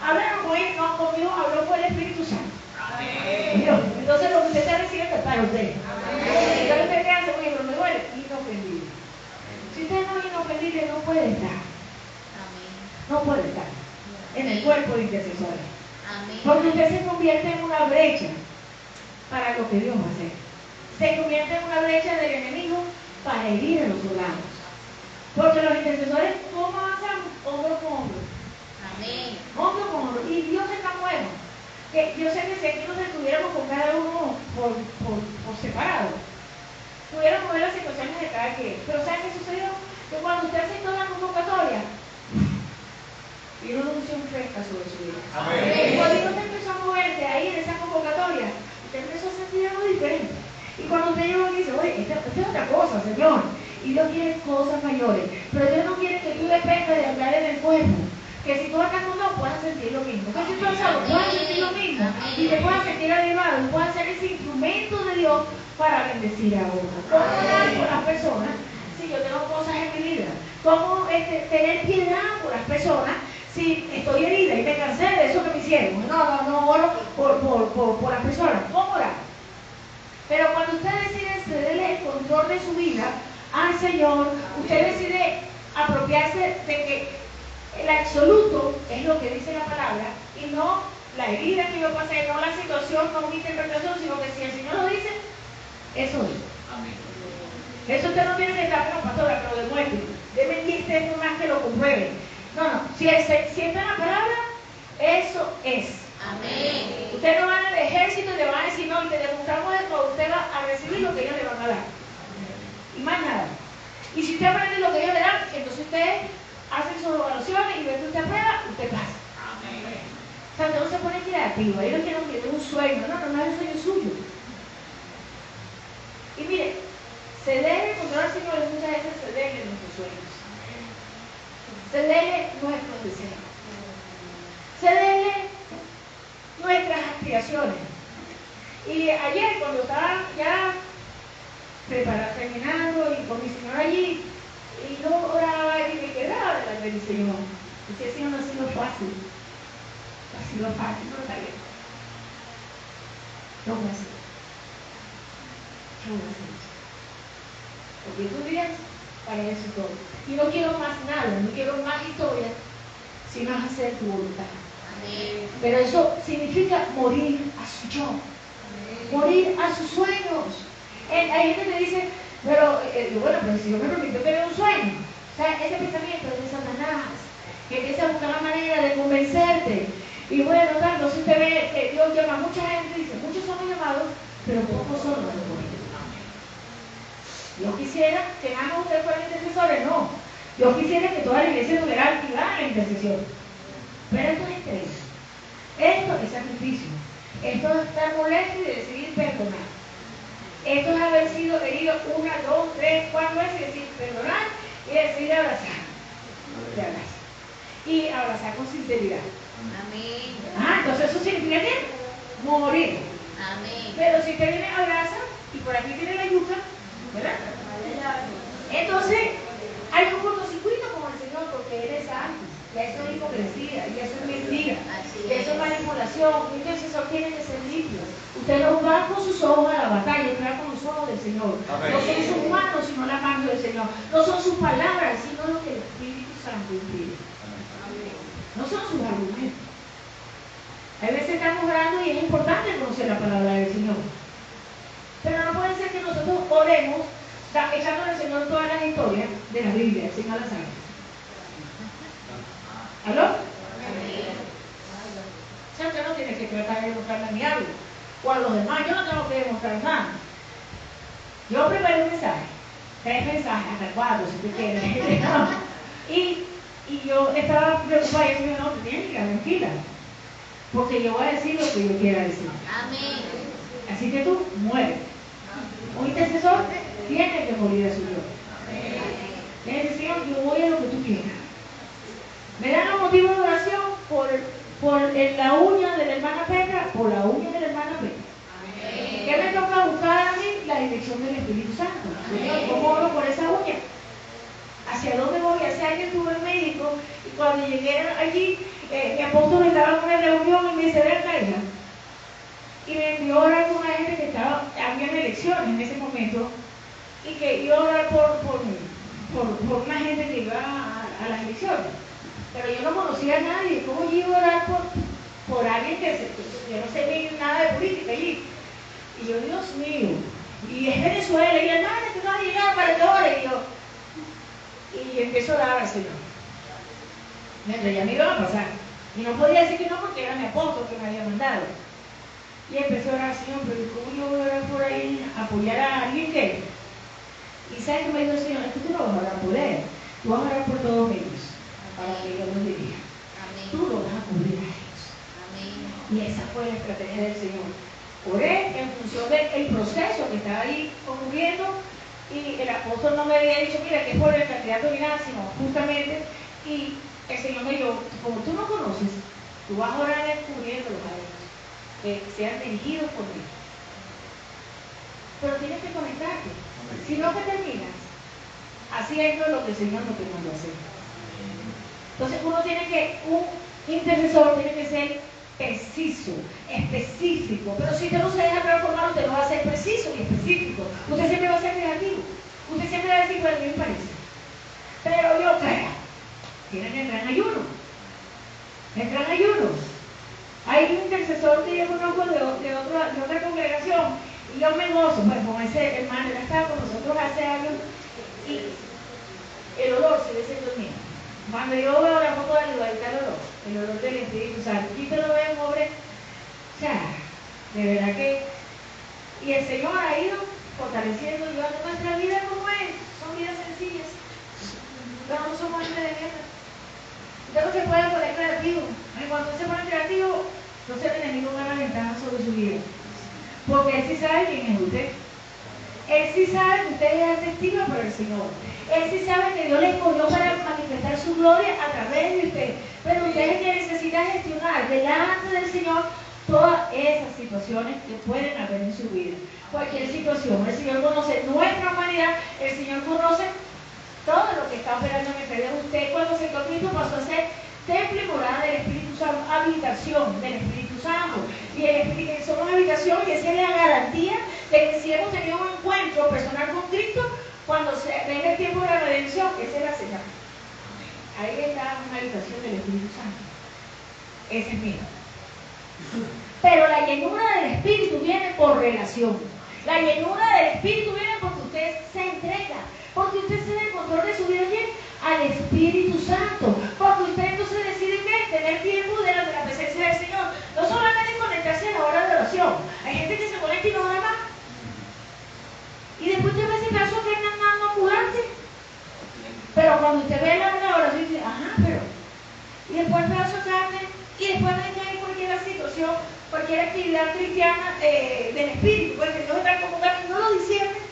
Hablaron con ella, no conmigo, habló con el Espíritu Santo. Amén. Entonces lo que usted está recibiendo es para usted. Amén. Entonces usted qué hace, oye, pero me duele, inofendible. Si usted no es inofendible, no puede estar. No puede estar en el cuerpo de intercesores. Porque usted se convierte en una brecha para lo que Dios va a hacer. Se convierte en una brecha del enemigo para herir a los soldados. Porque los intercesores, ¿cómo avanzamos? Hombro con hombro. Hombro con hombro. Y Dios es tan bueno que yo sé que si aquí nos estuviéramos con cada uno por separado, pudiéramos ver las situaciones de cada quien. Pero ¿sabe qué sucedió? Que cuando usted aceptó la convocatoria, vino una unción fresca sobre su vida. Y cuando usted empezó a moverse ahí en esa convocatoria, usted empezó a sentir algo diferente. Y cuando usted llegó y dice, oye, esta es otra cosa, Señor. Y Dios quiere cosas mayores. Pero Dios no quiere que tú dependas de andar en el cuerpo. Que si tú acá con Dios puedas sentir lo mismo. Que si tú solo puedas sentir lo mismo. Y te puedas sentir elevado. Y puedas ser ese instrumento de Dios para bendecir a otros. ¿Cómo orar por las personas si yo tengo cosas en mi vida? ¿Cómo tener piedad por las personas si estoy herida y me cansé de eso que me hicieron? No oro por las personas. ¿Cómo orar? Pero cuando usted decide cederle el control de su vida al Señor, usted decide apropiarse de que el absoluto es lo que dice la palabra y no la herida que yo pasé, no la situación, no mi interpretación, sino que si el Señor lo dice, eso es. Amén. Eso usted no tiene que estar como pastora, que lo demuestre. Debe insistir más que lo compruebe. No. Si está en la palabra, eso es. Amén. Usted no va al ejército y le va a decir, no, y te demostramos esto, usted va a recibir lo que ellos le van a dar. Y más nada. Y si usted aprende lo que ellos le dan, entonces usted hace sus evaluaciones y ve que usted aprueba, usted pasa. Amén. O sea, usted no se pone creativo, ellos quieren que tenga un sueño. No es un sueño suyo. Y mire, se debe controlar, Señor, muchas veces se debe nuestros sueños. Se debe nuestros deseos. Se debe nuestras aspiraciones. Y ayer, cuando estaba ya terminando y con mi Señor allí, y yo oraba y me quedaba delante del Señor. Decía, Señor, no ha sido fácil. No ha sido fácil, no está bien. No voy a hacer. No voy a hacer. Porque tú días para eso todo. Y no quiero más nada, no quiero más historias, sino hacer tu voluntad. Amén. Pero eso significa morir a su yo. Amén. Morir a sus sueños. Hay gente que dice, pero si yo me permito tener un sueño, o sea, ese pensamiento es de Satanás, que empieza a buscar la manera de convencerte. Y bueno, entonces usted ve que Dios llama a mucha gente, dice, muchos son llamados, pero pocos son los escogidos. Yo quisiera que nada más ustedes fueran intercesores, no. Yo quisiera que toda la iglesia estuviera activada en la intercesión. Pero esto es entrega. Esto es sacrificio. Esto es estar molesto y decidir perdonar. Esto es haber sido herido 1, 2, 3, 4 veces y decir perdonar y decidir abrazar. Te abraza. Y abrazar con sinceridad. Amén. Entonces eso significa que morir. Amén. Pero si usted viene abraza y por aquí tiene la yuca, ¿verdad? Entonces hay un cortocircuito con el Señor porque Él es santo. Y eso es hipocresía, y eso es mentira, y eso es manipulación. Y entonces eso tiene que ser limpio. Usted no va con sus ojos a la batalla, usted va con los ojos del Señor. Amén. No son sus manos, sino la mano del Señor. No son sus palabras, sino lo que el Espíritu Santo impide. No son sus argumentos. A veces estamos orando y es importante conocer la palabra del Señor. Pero no puede ser que nosotros oremos echándole al Señor todas las historias de la Biblia, sin al azar. ¿Aló? O sea, usted no tiene que tratar de demostrarle a mi algo o a los demás. Yo no tengo que demostrar nada. Yo preparo un mensaje, 3 mensajes, hasta 4 si usted quiere. y yo estaba preocupada y decía, no, te tienes que quedar tranquila, porque yo voy a decir lo que yo quiera decir. Amén. Así que tú mueres. Un intercesor tiene que morir a su yo. Tiene que decir, yo voy a lo que tú quieras. Me dan los motivos de oración por la uña de la hermana Petra, por la uña de la hermana Petra. ¿Qué me toca buscar a mí? La dirección del Espíritu Santo. ¿Cómo oro por esa uña? ¿Hacia dónde voy? Hace años estuve en médico y cuando llegué allí, mi apóstol estaba en una reunión y me dice, ven acá, hija, y me envió a orar con una gente que había elecciones en ese momento, y que iba a orar por una gente que iba a las elecciones. Pero yo no conocía a nadie. ¿Cómo yo iba a orar por alguien yo no sé ni nada de política allí? Y yo, Dios mío, y es Venezuela, y hermana, tú vas a llegar para que ore, y empiezo a orar al Señor. Mientras ya me iban a pasar. Y no podía decir que no porque era mi apóstol que me había mandado. Y empecé a orar, Señor, pero ¿cómo yo voy a orar por ahí, apoyar a alguien que? Y ¿sabes qué me dijo el Señor? Es que tú no vas a orar por él, tú vas a orar por todos ellos, para que Dios los dirija. Tú lo vas a cubrir a ellos. Amén. Y esa fue la estrategia del Señor. Oré en función del proceso que estaba ahí ocurriendo, y el apóstol no me había dicho, mira, que es por el candidato ni nada, sino justamente, y el Señor me dijo, como tú no conoces, tú vas a orar descubriéndolos a ellos, que sean dirigidos por mí. Pero tienes que conectarte. Si no, que terminas haciendo lo que el Señor no te mandó a hacer. Entonces un intercesor tiene que ser preciso, específico. Pero si usted no se deja transformar, usted no va a ser preciso y específico. Usted siempre va a ser creativo. Usted siempre va a decir, bueno, a mí me parece. Pero yo creo. Tienen que entrar en ayuno. Entrar en ayuno. Hay un intercesor que yo conozco de otra congregación, y yo me gozo, pues, con ese hermano. Él estaba con nosotros hace años, y el olor sigue siendo el mío. Cuando yo veo la foto del lugar, está el olor del Espíritu Santo. Y te lo veo, pobre, o sea, de verdad que. Y el Señor ha ido fortaleciendo, llevando nuestra vida como es. Son vidas sencillas, pero no somos gente de guerra. Usted no se puede poner creativo. Y cuando usted se pone creativo, no se tiene ninguna ventaja sobre su vida. Porque Él sí sabe quién es usted. Él sí sabe que usted es testigo por el Señor. Él sí sabe que Dios le escogió para manifestar su gloria a través de usted. Pero usted es el que necesita gestionar delante del Señor todas esas situaciones que pueden haber en su vida. Cualquier situación. El Señor conoce nuestra humanidad. El Señor conoce todo lo que está operando en el vida. Usted, cuando se Cristo, pasó a ser templo y morada del Espíritu Santo, habitación del Espíritu Santo. Y el Espíritu somos habitación, y esa es la garantía de que si hemos tenido un encuentro personal con Cristo, cuando venga el tiempo de la redención, esa es la señal. Ahí está una habitación del Espíritu Santo. Ese es mío. Pero la llenura del Espíritu viene por relación. La llenura del Espíritu viene porque usted se entrega. Porque usted se da el control de su vida bien al Espíritu Santo. Porque usted entonces decide ¿qué? Tener tiempo delante de la presencia del Señor. No solamente conectarse a la hora de oración. Hay gente que se conecta y no ora más. Y después usted ve ese caso que andan dando ambulante. Pero cuando usted ve la hora de oración, dice, ajá, pero. Y después ve a su carne, y después ve que hay cualquier situación, cualquier actividad cristiana del Espíritu, porque Dios está como y no lo discierne.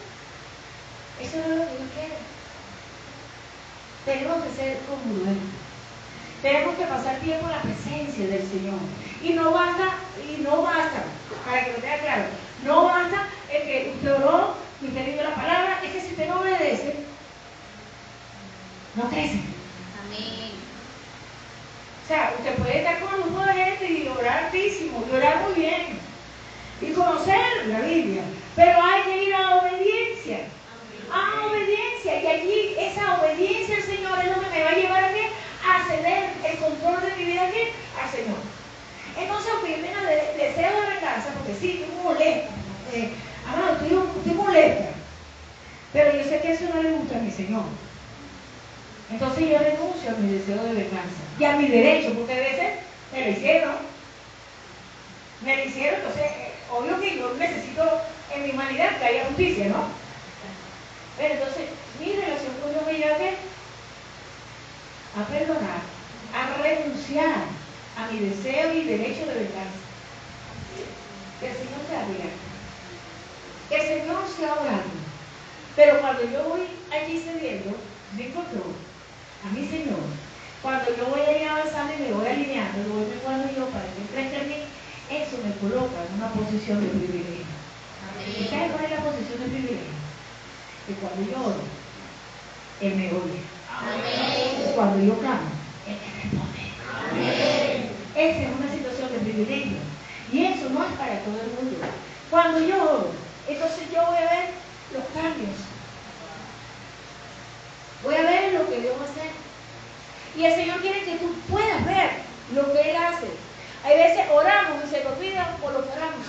Eso no es lo que Dios quiere. Tenemos que ser congruentes. Tenemos que pasar tiempo en la presencia del Señor. Y no basta, para que lo tenga claro, no basta el que usted oró, que usted dio la palabra, es que si usted no obedece, no crece. Amén. O sea, usted puede estar con un grupo de gente y orar altísimo, y orar muy bien, y conocer la Biblia, pero hay que ir a obediencia. A obediencia, y allí esa obediencia al Señor es lo que me va a llevar a ceder el control de mi vida aquí al Señor. Entonces, primero, deseo de venganza, porque sí, estoy molesta. Amado, estoy molesta. Pero yo sé que eso no le gusta a mi Señor. Entonces yo renuncio a mi deseo de venganza y a mi derecho, porque a veces me lo hicieron. Entonces, obvio que yo necesito en mi humanidad que haya justicia, ¿no? Pero entonces, mi relación con Dios me lleva a perdonar, a renunciar a mi deseo y derecho de venganza. Que el Señor sea real. Que el Señor sea orando. Pero cuando yo voy allí cediendo, me control a mi Señor. Cuando yo voy allí avanzando y me voy alineando, lo voy preparando yo para que enfrente a mí, eso me coloca en una posición de privilegio. ¿Y sabes cuál es la posición de privilegio? Que cuando yo oro, Él me oye. Amén. Cuando yo clamo, Él me responde. Amén. Esa es una situación de privilegio. Y eso no es para todo el mundo. Cuando yo oro, entonces yo voy a ver los cambios. Voy a ver lo que Dios va a hacer. Y el Señor quiere que tú puedas ver lo que Él hace. Hay veces oramos y se nos olvida por lo que oramos.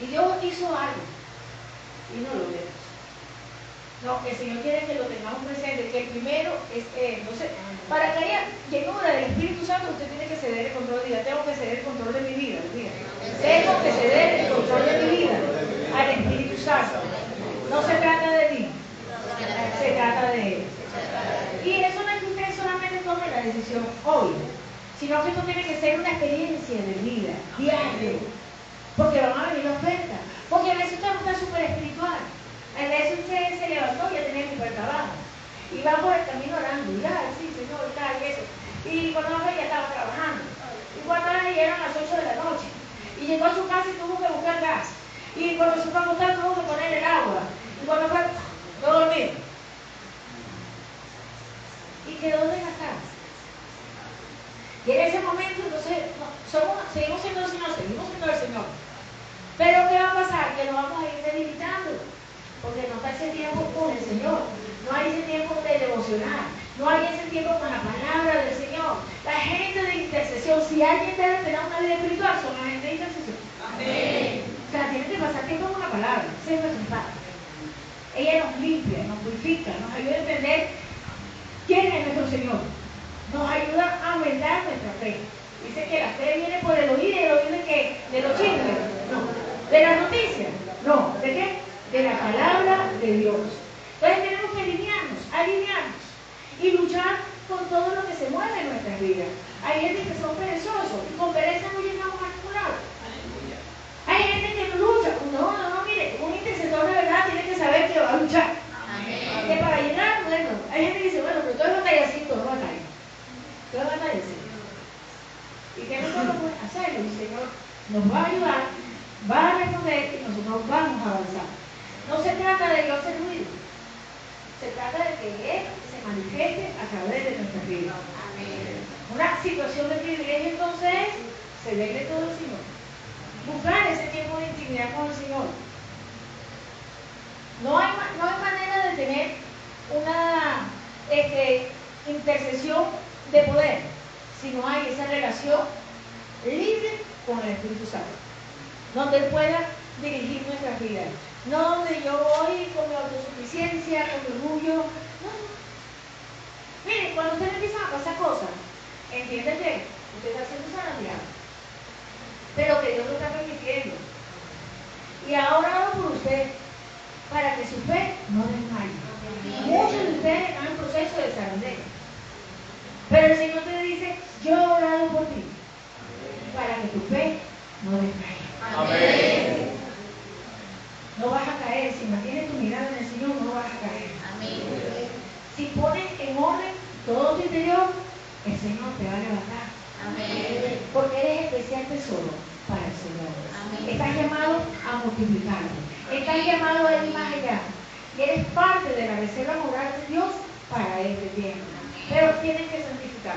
Y Dios hizo algo y no lo vemos. No, el Señor quiere que lo tengamos presente, que el primero es Él. Entonces, para que haya llenura del Espíritu Santo, usted tiene que ceder el control de vida. Tengo que ceder el control de mi vida. Tengo que ceder el control de mi vida al Espíritu Santo. No se trata de mí, se trata de Él. Y eso no es que usted solamente tome la decisión hoy, sino que esto tiene que ser una experiencia de vida, diario. Porque van a venir ofertas. Porque a veces usted no está súper espiritual. A veces usted se levantó y ya tenía que ir para el trabajo. Y va por el camino orando. Y sí, Señor, y eso. Y cuando va ya estaba trabajando. Y cuando llegaron a las 8 de la noche. Y llegó a su casa y tuvo que buscar gas. Y cuando se fue a acostar tuvo que poner el agua. Y cuando fue, no dormir. Y quedó desgastado. Y en ese momento, entonces, seguimos siendo el Señor, seguimos siendo el Señor. Pero ¿qué va a pasar? Que nos vamos a ir debilitando. Porque no está ese tiempo con el Señor. No hay ese tiempo de devocionar. No hay ese tiempo con la palabra del Señor. La gente de intercesión, si alguien debe tener una vida espiritual, son la gente de intercesión. Amén. O sea, tiene que pasar tiempo con la palabra. Ese es nuestro Padre. Ella nos limpia, nos purifica, nos ayuda a entender quién es nuestro Señor. Nos ayuda a aumentar nuestra fe. Dice que la fe viene por el oír, y el oír de qué? ¿De los chismes? No. ¿De las noticias? No. ¿De qué? De la palabra de Dios. Entonces tenemos que alinearnos y luchar con todo lo que se mueve en nuestras vidas. Hay gente que son perezosos y con pereza no llegamos a ningún lado. Hay gente que no lucha. No, mire, un intercesor de verdad tiene que saber que va a luchar. Amén. Que para llegar, bueno, hay gente que dice, bueno, pero todo es batalla así, todo es batalla. Todo es batalla así. Y que nosotros podemos hacerlo, y el Señor nos va a ayudar, va a responder y nosotros vamos a avanzar. No se trata de yo hacer ruido, se trata de que Él se manifieste a través de nuestras vidas. Amén. Una situación de privilegio entonces se debe todo el Señor. Buscar ese tiempo de intimidad con el Señor. No hay manera de tener una intercesión de poder si no hay esa relación libre con el Espíritu Santo, donde Él pueda dirigir nuestras vidas. No donde yo voy con mi autosuficiencia, con mi orgullo. No. Miren, cuando ustedes empiezan a pasar cosas, entienden que usted está haciendo zarandeado, pero que Dios lo está permitiendo. Y ahora oro por usted, para que su fe no desmaye. Muchos de ustedes están en proceso de zarandeo, pero el Señor te dice, yo he orado por ti, para que tu fe no desmaye. Amén. No vas a caer, si mantienes tu mirada en el Señor, no vas a caer. Amén. Si pones en orden todo tu interior, el Señor te va a levantar. Amén. Porque eres especial tesoro para el Señor. Amén. Estás llamado a multiplicarte. Estás llamado a ir más allá. Y eres parte de la reserva moral de Dios para este tiempo. Pero tienes que santificar.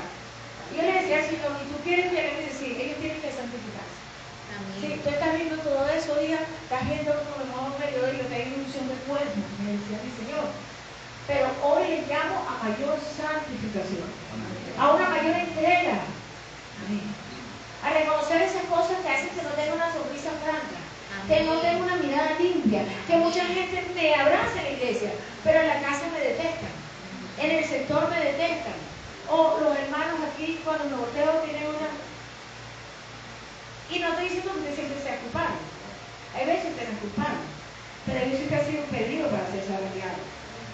Yo le decía al Señor, y tú quieres decir, ellos tienen que santificarse. Si tú estás viendo todo eso, diga, estás viendo como el modo periódico que hay una unción de cuerpo, me decía mi Señor. Pero hoy les llamo a mayor santificación, a una mayor entrega, a reconocer esas cosas que hacen que no tenga una sonrisa franca, que no tenga una mirada limpia, que mucha gente me abraza en la iglesia, pero en la casa me detestan, en el sector me detestan, o los hermanos aquí cuando me volteo tienen una... Y no estoy diciendo que usted siempre sea culpable. Hay veces que no es culpable. Pero yo sí que ha sido un pedido para ser sabiado.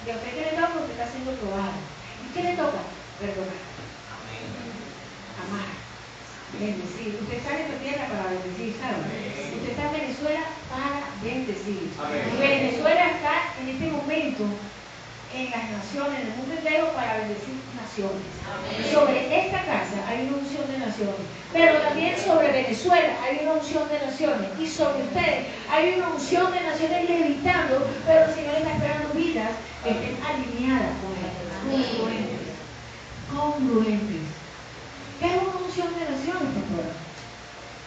Y a usted que le toca, usted está siendo probado. ¿Y qué le toca? Perdonar. Amar. Bendecir. Usted está en esta tierra para bendecir, ¿sabe? Usted está en Venezuela para bendecir. Y Venezuela está en este momento en las naciones, en el mundo entero, para bendecir naciones. Amén. Sobre esta casa hay una unción de naciones, pero también sobre Venezuela hay una unción de naciones, y sobre ustedes hay una unción de naciones levitando, pero el Señor está esperando vidas que estén alineadas con Él, congruentes. ¿Qué es una unción de naciones, pastora?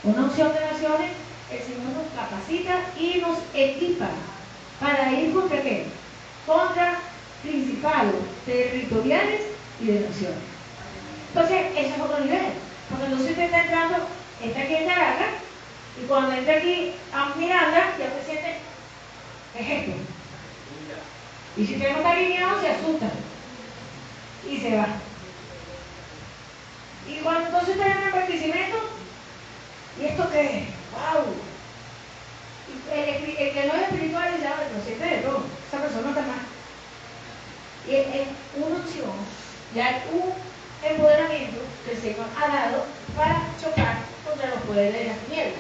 Una unción de naciones, el Señor nos capacita y nos equipa para ir contra qué? Contra principados territoriales y de naciones. Entonces, ese es otro nivel. Porque entonces usted está entrando, está aquí en Caracas, y cuando entra aquí a Miranda, ya se siente, ¿qué es esto? Y si usted no está alineado, se asusta y se va. Y cuando entonces usted entra en Barquisimeto, ¿y esto qué es? ¡Wow! El que no es espiritual dice, no siente de todo, esa persona está mal. Y es una opción, ya un empoderamiento que el Señor ha dado para chocar contra los poderes de las tinieblas.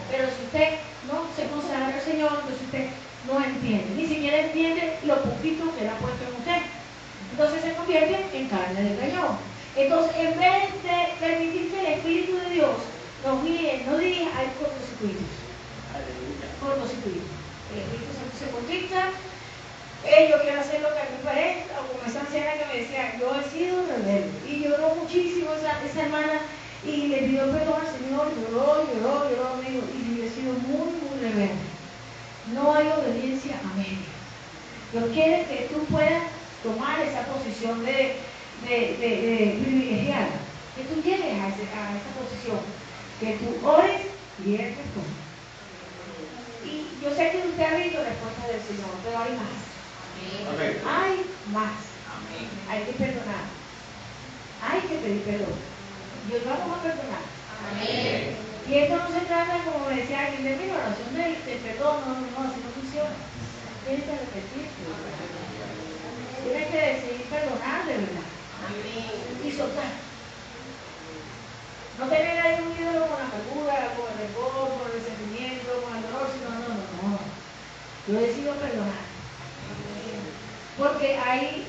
Pero si usted no se consagra al Señor, entonces usted no entiende, ni siquiera entiende lo poquito que Él ha puesto en usted. Entonces se convierte en carne de cañón. Entonces, en vez de permitir que el Espíritu de Dios nos guíe, nos dirija, hay cortocircuitos. Cortocircuitos. El Espíritu se conquista. Yo quiero hacer lo que a mí parece, o como esa anciana que me decía, yo he sido rebelde. Y lloró muchísimo esa hermana y le pidió perdón al Señor, lloró, me dijo, y yo he sido muy, muy rebelde. No hay obediencia a medias. Dios quiere que tú puedas tomar esa posición de privilegiada, que tú llegues a esa posición, que tú ores y Él responde. Y yo sé que usted ha visto respuestas del Señor, pero hay más. Amén. Hay más. Amén. Hay que perdonar. Hay que pedir perdón. Dios vamos a perdonar. Amén. Y esto no se trata, como me decía alguien, de mi oración del perdón, no, así no funciona. Tienes que repetirte. Tienes que decidir perdonar de verdad. Amén. Y soltar. No tener ahí un ídolo con la amargura, con el rencor, con el resentimiento, con el dolor, sino no. Yo decido perdonar. Porque hay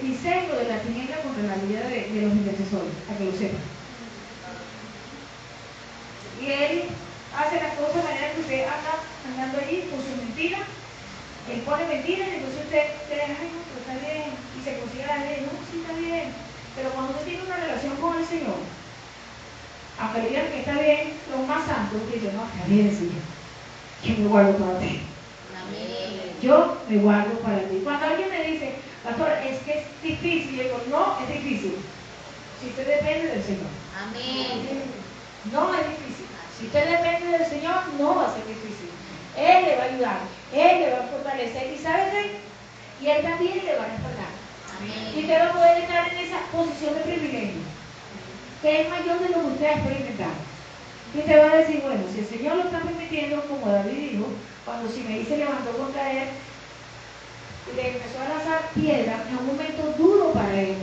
diseño de la tiniebla contra la vida de los intercesores, a que lo sepan. Y él hace las cosas de manera que usted anda andando allí con su mentira. Él pone mentiras y entonces usted cree, ay, no, pero está bien. Y se consigue la ley, no, sí está bien. Pero cuando usted tiene una relación con el Señor, aunque le digan que está bien, lo más santo, usted dice, no, está bien, Señor. Yo me guardo para ti. Yo me guardo para ti. Cuando alguien me dice, pastor, es que es difícil, yo digo, no, es difícil. Si usted depende del Señor. Amén. No es difícil. Si usted depende del Señor, no va a ser difícil. Él le va a ayudar, Él le va a fortalecer. ¿Y sabe qué? Y Él también le va a respaldar. Amén. Y usted va a poder estar en esa posición de privilegio, que es mayor de lo que usted ha experimentado. Y usted va a decir, bueno, si el Señor lo está permitiendo, como David dijo, cuando Simei se levantó contra él, le empezó a lanzar piedra en un momento duro para él.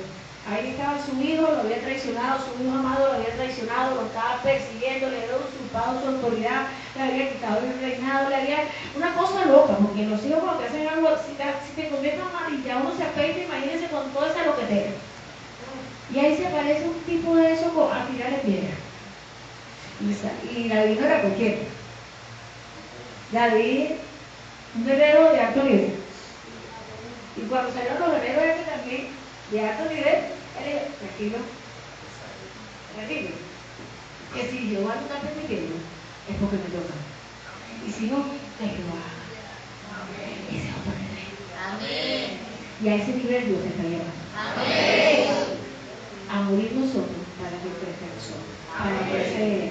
Ahí estaba su hijo, lo había traicionado, su hijo amado lo había traicionado, lo estaba persiguiendo, le había usurpado su autoridad, le había quitado el reinado, le había... Una cosa loca, porque los hijos cuando te hacen algo, si te convierten mal y ya uno se afeita, imagínense con toda esa loquetera. Y ahí se aparece un tipo de eso a tirarle piedra. Y David no era cualquiera. David, un guerrero de alto nivel. Y cuando salieron los guerreros este también, de alto nivel, él dijo, tranquilo, que si Jehová no está permitiendo, es porque me toca. Y si no, es Jehová. Ese es otro nivel. Amén. Y a ese nivel Dios te está llevando. Amén. A morir nosotros para que crezca nosotros, para que sea.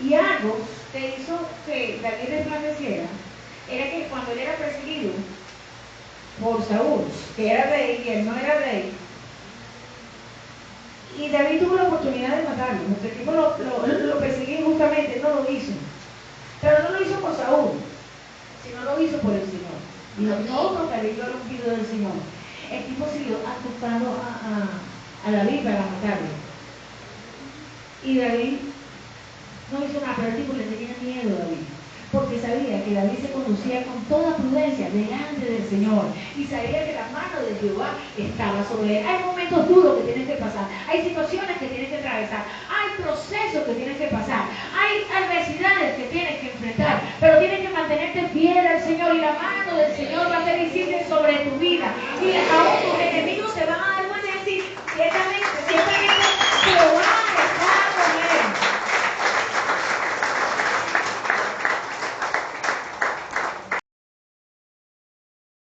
Y algo que hizo que David resplandeciera era que cuando él era perseguido por Saúl, que era rey y él no era rey, y David tuvo la oportunidad de matarlo, porque el tipo lo perseguía injustamente, no lo hizo. Pero no lo hizo por Saúl, sino lo hizo por el Señor. Dijo, no tocaré yo al ungido del Señor. El tipo siguió acostando a David para matarlo. Y David no hizo nada, pero el tipo le tenía miedo a David, porque sabía que David se conducía con toda prudencia delante del Señor y sabía que la mano de Jehová estaba sobre él. Hay momentos duros que tienes que pasar, hay situaciones que tienes que atravesar, hay procesos que tienes que pasar, hay adversidades que tienes que enfrentar, pero tienes que mantenerte fiel al Señor y la mano del Señor va a ser visible sobre tu vida y aún tus enemigos se van a